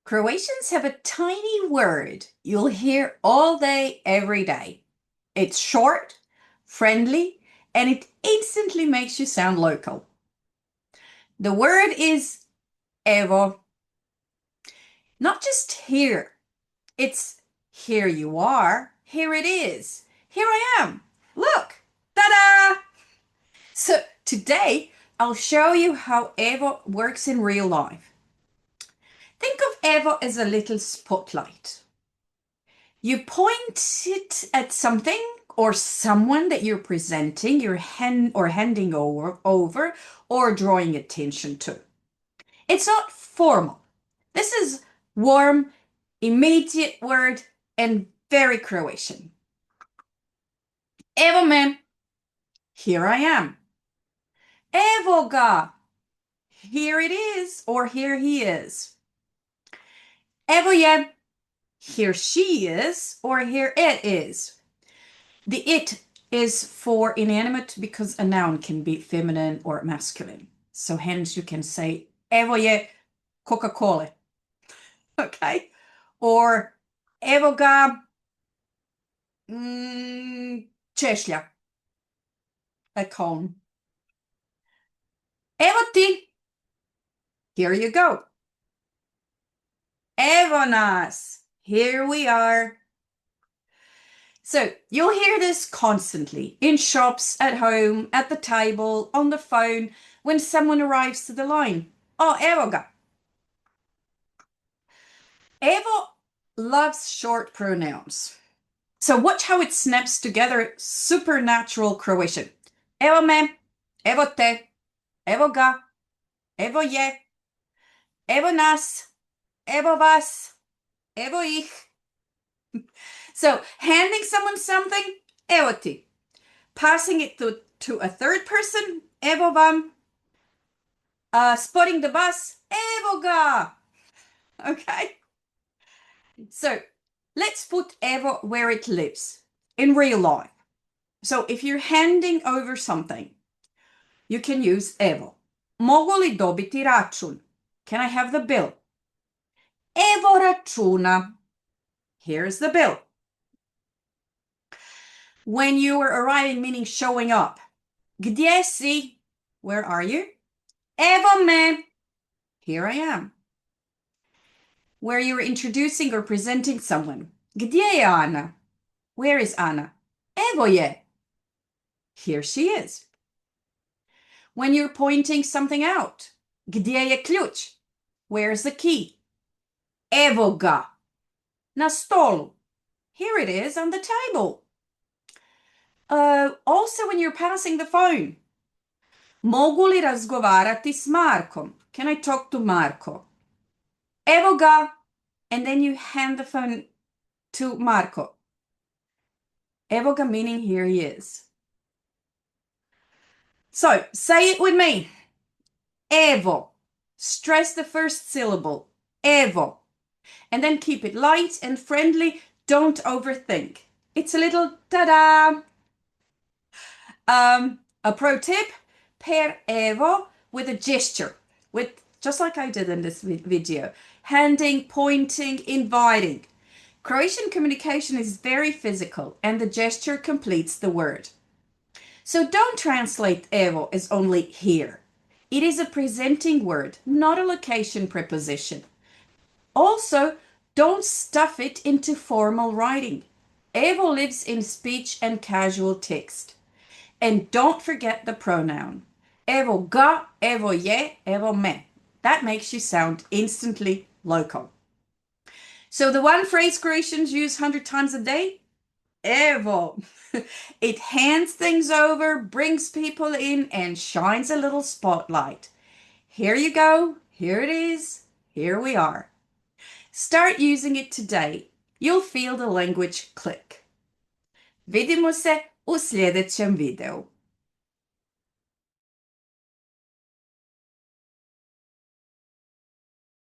Croatians have a tiny word you'll hear all day, every day. It's short, friendly, and it instantly makes you sound local. The word is EVO. Not just here, it's here you are, here it is, here I am. Look, ta-da! So today I'll show you how EVO works in real life. Think of EVO as a little spotlight. You point it at something or someone that you're presenting, you're handing over or drawing attention to. It's not formal. This is warm, immediate word and very Croatian. Evo me, here I am. Evo ga, here it is or here he is. Evo je, here she is or here it is. The it is for inanimate because a noun can be feminine or masculine. So hence you can say evo je Coca-Cola. Okay? Or evo ga češlja. A cone. Evo ti. Here you go. Evo nas. Here we are. So you'll hear this constantly in shops, at home, at the table, on the phone, when someone arrives to the line. Oh, evo ga. Evo loves short pronouns. So watch how it snaps together supernatural Croatian. Evo me, evo te, evo ga, evo je, evo nas, evo vas, evo ih. So handing someone something, evo ti. Passing it to a third person, evo vam. Spotting the bus, evo ga. Okay? So let's put evo where it lives, in real life. So if you're handing over something, you can use evo. Mogu li dobiti račun? Can I have the bill? Evo računa. Here's the bill. When you are arriving, meaning showing up. Gdje si? Where are you? Evo me. Here I am. Where you are introducing or presenting someone. Gdje je Ana? Where is Ana? Evo je. Here she is. When you're pointing something out. Gdje je ključ? Where's the key? Evo ga. Na stolu. Here it is on the table. Also when you're passing the phone. Mogu li razgovarati s Markom? Can I talk to Marko? Evo ga. And then you hand the phone to Marko. Evo ga meaning here he is. So say it with me. Evo. Stress the first syllable. Evo. And then keep it light and friendly. Don't overthink. It's a little ta-da. A pro tip, pair evo with a gesture, just like I did in this video. Handing, pointing, inviting. Croatian communication is very physical and the gesture completes the word. So don't translate evo as only here. It is a presenting word, not a location preposition. Also, don't stuff it into formal writing. Evo lives in speech and casual text. And don't forget the pronoun. Evo ga, evo je, evo me. That makes you sound instantly local. So the one phrase Croatians use 100 times a day? Evo. It hands things over, brings people in, and shines a little spotlight. Here you go. Here it is. Here we are. Start using it today. You'll feel the language click. Vidimo se u sljedećem videu.